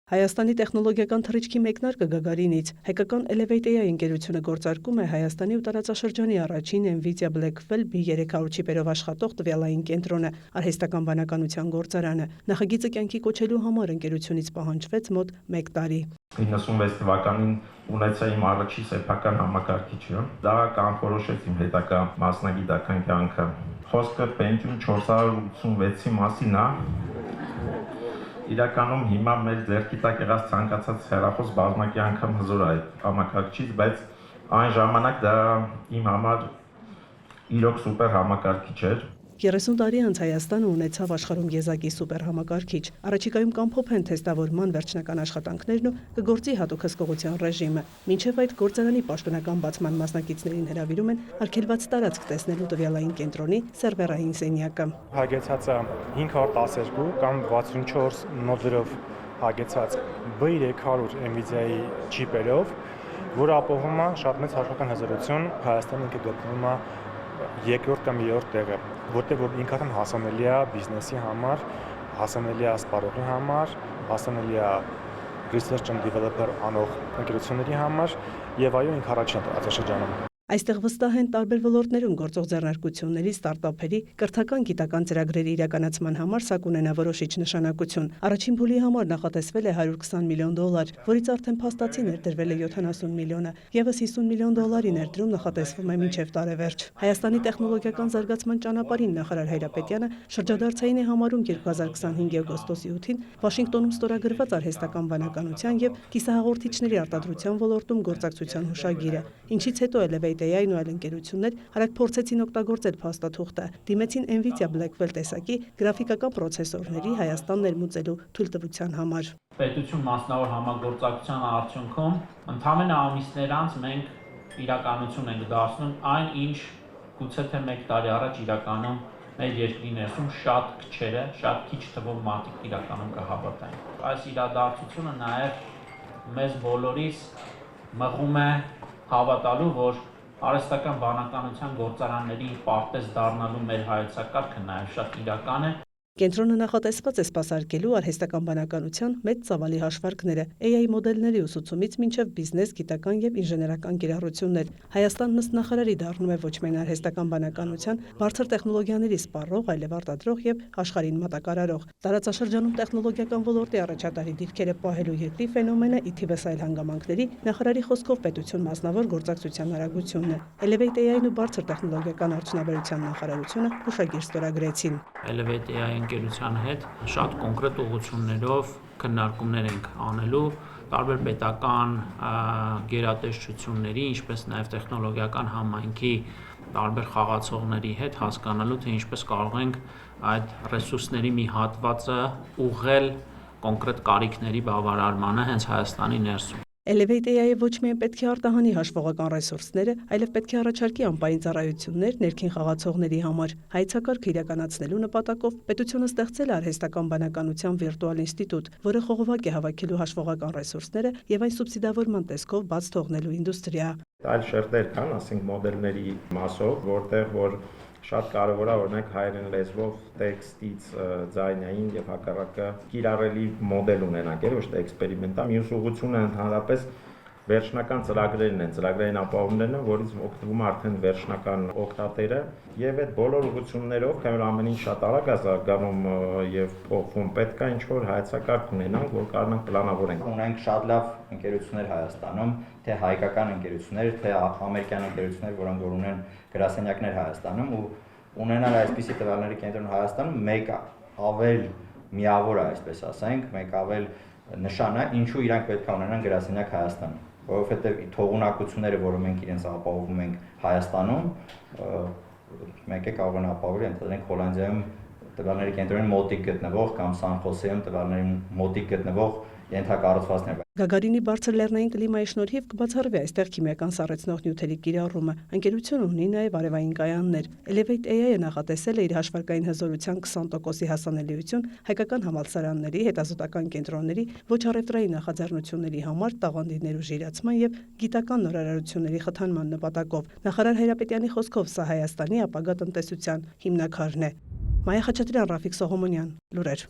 Հայաստանի տեխնոլոգիական թռիչքի մեկնարկը Գագարինից հայկական Elevate AI ընկերությունը գործարկում է Հայաստանի ու տարածաշրջանի առաջին NVIDIA Blackwell B300 չիպերով աշխատող տվյալային կենտրոնը, արհեստական բանականության գործարանը։ Նախագիծը կյանքի կոչելու համար ընկերությունից պահանջվեց մոտ 1 տարի։ 96 թվականին ունեցա իմ առաջին սեփական համակարգիչը։ Դա կանխորոշեց իմ հետագա մասնագիտական կյանքը։ Խոսքը Pentium 486-ի մասին է։ Իրականում հիմա մեր ձեռքի տակ եղած ցանկացած հեռախոս բազմակի անգամ հզոր է այդ համակարգչից, բայց այն ժամանակ դա իմ համար իրոք սուպեր համակարգիչ էր։ 30 տարի անց Հայաստանը ունեցավ աշխարհում եզակի սուպեր համակարգիչ։ Առաջիկայում կամփոփեն թեստավորման վերջնական աշխատանքներն ու կգործի հատուկ հսկողության ռեժիմը։ Մինչև այդ գործարանի պաշտոնական բացման մասնակիցներին հրավիրում են արգելված տարածք տեսնելու տվյալային կենտրոնի սերվերային սենյակը։ Հագեցածը 512 կամ 64 նոդերով հագեցած B300 NVIDIA-ի չիպերով, որը ապահովում է շատ մեծ հաշվական հզորություն, Հայաստանը ինքը գտնվում է երկրորդ կամ երրորդ տեղը, որտեղ որ ինքնին հասանելի է բիզնեսի համար, հասանելի է սպառողի համար, հասանելի է research and developer անող ընկերությունների համար եւ այո ինքը առաջին է տարածաշրջանում։ Այստեղ վստահ են տարբեր ոլորտներում գործող ձեռնարկությունների, ստարտափերի, կրթական գիտական ծրագրերի իրականացման համար սա կունենա որոշիչ նշանակություն։ Առաջին փուլի համար նախատեսվել է $120 միլիոն, որից արդեն փաստացի ներդրվել է 70 միլիոնը, եւս $50 միլիոն ներդրում նախատեսվում է մինչև տարեվերջ։ Հայաստանի տեխնոլոգիական զարգացման ճանապարհին նախարար Հայրապետյանը շրջադարձային է համարում 2025 օգոստոսի 8-ին Վաշինգտոնում ստորագրված արհեստական բանականության եւ կիսահաղորդիչների արտադրության ոլորտում գործակցության հուշագիրը, ինչից հետո Elevate AI-ն ու այլ ընկերություններ արագ փորձեցին օգտագործել փաստաթուղթը, դիմեցին NVIDIA Blackwell տեսակի գրաֆիկական պրոցեսորների Հայաստան ներմուծելու թույլտվության համար։ Պետություն մասնավոր համագործակցության արդյունքում ընդամենը ամիսներ անց մենք իրականություն ենք դարձնում այն, ինչ գուցե թե 1 տարի առաջ իրականում մեր երկրի ներսում շատ քչերը, շատ քիչ թվով մարդիկ իրականում կհավատային։ Այս իրադարձությունը նաև մեզ բոլորիս մղում է հավատալու, որ արհեստական բանականության գործարանների պարտեզ դառնալու մեր հայեցակարգը նաև շատ իրական է։ Կենտրոնը նախատեսված է սպասարկելու արհեստական բանականության մեծ ծավալի հաշվարկները, AI մոդելների ուսուցումից մինչև բիզնես, գիտական եւ ինժեներական կիրառություններ։ Հայաստանն ըստ նախարարի դառնում է ոչ միայն արհեստական բանականության, բարձր տեխնոլոգիաների սպառող, այլև արտադրող եւ աշխարհին մատակարարող։ Տարածաշրջանում տեխնոլոգիական ոլորտի առաջատարի դիրքերը պահելու երկրի ֆենոմենը ի թիվս այլ հանգամանքների նախարարի խոսքով պետություն մասնավոր գործակցության արագությունն է։ Elevate AI-ն ու բարձր տեխնոլոգիական արդյունաբերության նախարարությունը հուշագիր ստորագրեցին։ Elevate AI ընկերության հետ շատ կոնկրետ ուղղություններով քննարկումներ ենք անելու տարբեր պետական գերատեսչությունների, ինչպես նաև տեխնոլոգիական համայնքի տարբեր խաղացողների հետ հասկանալու, թե ինչպես կարող ենք այդ ռեսուրսների մի հատվածը ուղղել կոնկրետ կարիքների բավարարմանը հենց Հայաստանի ներսում։ Elevate AI-ը ոչ միայն պետք է արտահանի հաշվողական ռեսուրսները, այլև պետք է առաջարկի անպային ծառայություններ ներքին խաղացողների համար։ Հայեցակարգը իրականացնելու նպատակով պետությունը ստեղծել է արհեստական բանականության վիրտուալ ինստիտուտ, որը խողովակ է հավաքելու հաշվողական ռեսուրսները եւ այն սուբսիդավորման տեսքով բաց թողնելու ինդուստրիա։ Այլ շերտեր կան, ասենք մոդելների մասով, որտեղ որ շատ կարևոր է օրինակ հայերեն լեզվով տեքստից ձայնային եւ հակառակը կիրառելի մոդել ունենանք, ոչ թե էքսպերիմենտալ։ Մյուս ուղղությունը ընդհանրապես վերջնական ծրագրերն են, ծրագրային ապահովումներն են, որից օգտվում է արդեն վերջնական օգտատերը եւ այդ բոլոր ուղղություններով, քանի որ ամեն ինչ շատ արագ է զարգանում եւ փոխվում, պետք է ինչ-որ հայեցակարգ ունենանք, որ կարողանանք պլանավորենք։ Ունենք շատ լավ ընկերություններ Հայաստանում, թե հայկական ընկերություններ, թե ամերիկյան ընկերություններ, որոնք որ ունեն գրասենյակներ Հայաստանում ու ունենալ այսպիսի տվյալների կենտրոն Հայաստանում մեկ ավել միավոր է, այսպես ասենք, մեկ ավել նշան է, ինչու իրանք պետք է ունենան գրասենյակ Հայաստանում, որովհետև թողունակությունները, որը մենք իրենց ապահովում ենք Հայաստանում, մեկ է կարող են ապահովել, ընդհանրենք Հոլանդիայում տվյալների կենտրոնին մոտիկ գտնվող կամ Սան Խոսեում տվյալների մոտիկ գտնվող ենթակառուցվածքներ։ Գագարինի բարձր լեռնային կլիմայի շնորհիվ կբացառվի այստեղ քիմիական սառեցնող նյութերի կիրառումը։ Ընկերությունը ունի նաև արևային կայաններ։ Elevate AI-ը նախատեսել է իր հաշվարկային հզորության 20%-ի հասանելիություն հայկական համալսարանների, հետազոտական կենտրոնների, ոչ առևտրային նախաձեռնությունների համար տաղանդի ներուժիրացման եւ գիտական նորարարությունների խթանման նպատակով։ Նախարար Հայրապետյանի խոսքով սա Հայաստանի ապագա տնտեսության հիմնաքարն է։ Մայա Խաչատրյան, Ռաֆիկ Սողոմոնյան, լուրեր։